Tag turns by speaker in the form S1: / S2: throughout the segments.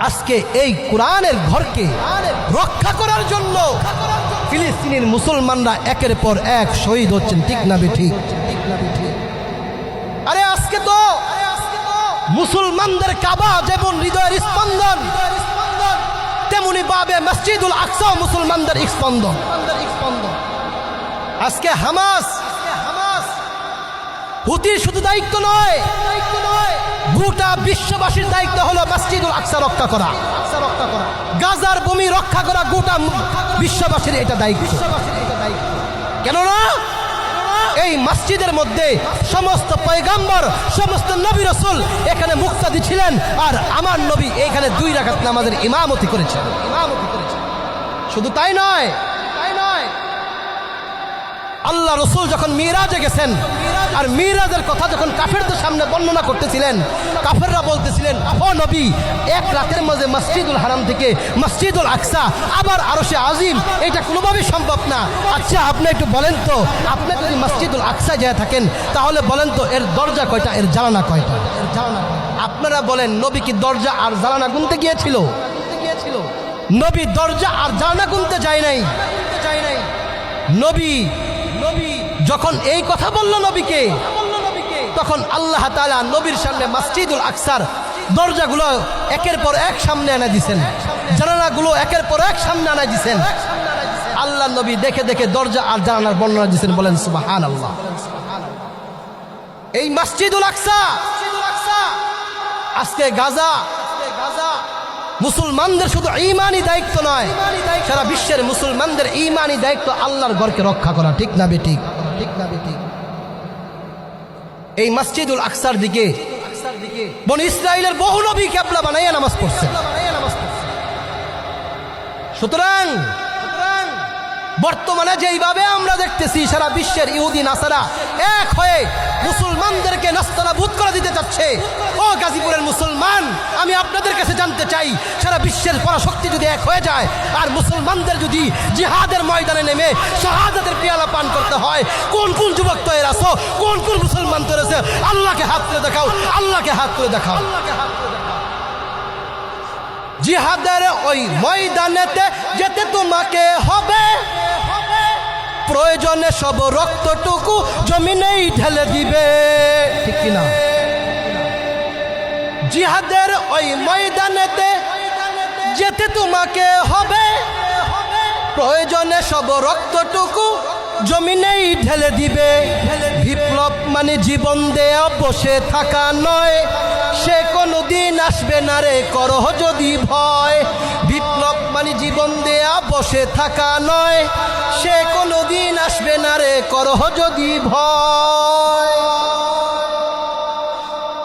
S1: আজকে এই কোরআনের ঘরকে রক্ষা করার জন্য ফিলিস্তিনের মুসলমানরা একের পর এক শহীদ হচ্ছেন, ঠিক না বেঠিক? আরে আজকে তো মুসলমানদের কাবা যেমন হৃদয়ের স্পন্দন, তেমনি ভাবে মসজিদুল আকসা মুসলমানদের স্পন্দন। আজকে হামাস হুতির শুধু দায়িত্ব নয়, গোটা বিশ্ববাসীর দায়িত্ব হলো মসজিদুল আকসা রক্ষা করা, গাজার ভূমি রক্ষা করা গোটা বিশ্ববাসীর এটা দায়িত্ব। কেননা এই মসজিদের মধ্যে সমস্ত পয়গম্বর, সমস্ত নবী রাসূল এখানে মুক্তাদি ছিলেন, আর আমার নবী এখানে 2 রাকাত নামাজের ইমামতি করেছেন। শুধু তাই নয়, আল্লাহ রসুল যখন মিরাজে গেছেন আর মিরাজের কথা যখন কাফেরদের সামনে বর্ণনা করতেছিলেন, কাফেররা বলতেছিলেন, ও নবী, 1 রাতের মাঝে মসজিদুল হারাম থেকে মসজিদুল আকসা আবার আরশে আজিম, এটা কোনোভাবেই সম্ভব না। আচ্ছা আপনি একটু বলেন তো, আপনি যদি মসজিদুল আকসা যায় থাকেন তাহলে বলেন তো এর দরজা কয়টা, এর জানালা কয়টা? আপনারা বলেন, নবী কি দরজা আর জানালা গুনতে গিয়েছিল? নবী দরজা আর জানালা গুনতে যায় নাই। নবী যখন এই কথা বলল নবীকে, তখন আল্লাহ তাআলা নবীর সামনে মসজিদুল আকসার দরজাগুলো একের পর এক সামনে এনে দিয়েছেন, জানালাগুলো একের পর এক সামনে এনে দিয়েছেন। আল্লাহ নবী দেখে দেখে দরজা আর জানালার বর্ণনা দিয়েছেন, বলেন সুবহানাল্লাহ। এই মসজিদুল আকসা আজকে গাজা মুসলমানদের শুধু ঈমানি দায়িত্ব নয়, সারা বিশ্বের মুসলমানদের ঈমানি দায়িত্ব আল্লাহর ঘরকে রক্ষা করা, ঠিক না বেঠিক? এই মসজিদুল আকসার দিকে বনি ইসরাইলের বহু নবী কিবলা বানাইয়া নামাজ পড়ছে। সুতরাং বর্তমানে যেইভাবে আমরা দেখতেছি সারা বিশ্বের ইহুদি নাসারা এক হয়ে মুসলমানদেরকে নাস্তানাবুদ করে দিতে চাচ্ছে, ও গাজীপুরের মুসলমান, আমি আপনাদের কাছে জানতে চাই, সারা বিশ্বের পরাশক্তি যদি এক হয়ে যায় আর মুসলমানদের যদি জিহাদের ময়দানে নেমে শাহাদাতের পেয়ালা পান করতে হয়, কোন কোন যুবক তৈরি আছো, কোন কোন মুসলমান তৈরি আছে? আল্লাহকে হাত তুলে দেখাও, আল্লাহকে হাত তুলে দেখাও। জিহাদের ওই ময়দানেতে যেতে তোমাকে হবে, প্রয়োজনে সব রক্তটুকু জমিনেই ঢেলে দিবে, ঠিক কিনা? জিহাদের ওই ময়দানেতে যেতে তোমাকে হবে, প্রয়োজনে সব রক্তটুকু জমিনেই ঢেলে দিবে। বিপ্লব মানে জীবন দেয়া বসে থাকা নয়, সে কোনদিন আসবে না রে করহ যদি ভয়। বিপ্লব মানে জীবন দেয়া বসে থাকা নয়, সে কোনদিন আসবে না রে করহ যদি ভয়।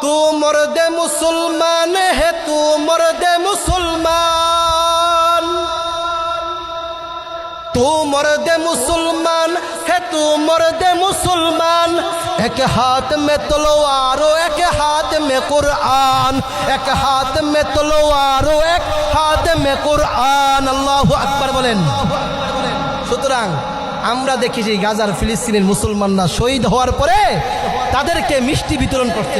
S1: তু মর্দে মুসলমান হে, তু মর্দে মুসলমান, तू मर्द मुसलमान है, तू मर्द मुसलमान। एक हाथ में तलवार एक हाथ में कुरान, एक हाथ में तलवार एक हाथ में कुरान। আল্লাহু আকবার বলেন। সুতরাং আমরা দেখি যে গাজার ফিলিস্তিনের মুসলমানরা শহীদ হওয়ার পরে তাদেরকে মিষ্টি বিতরণ করতে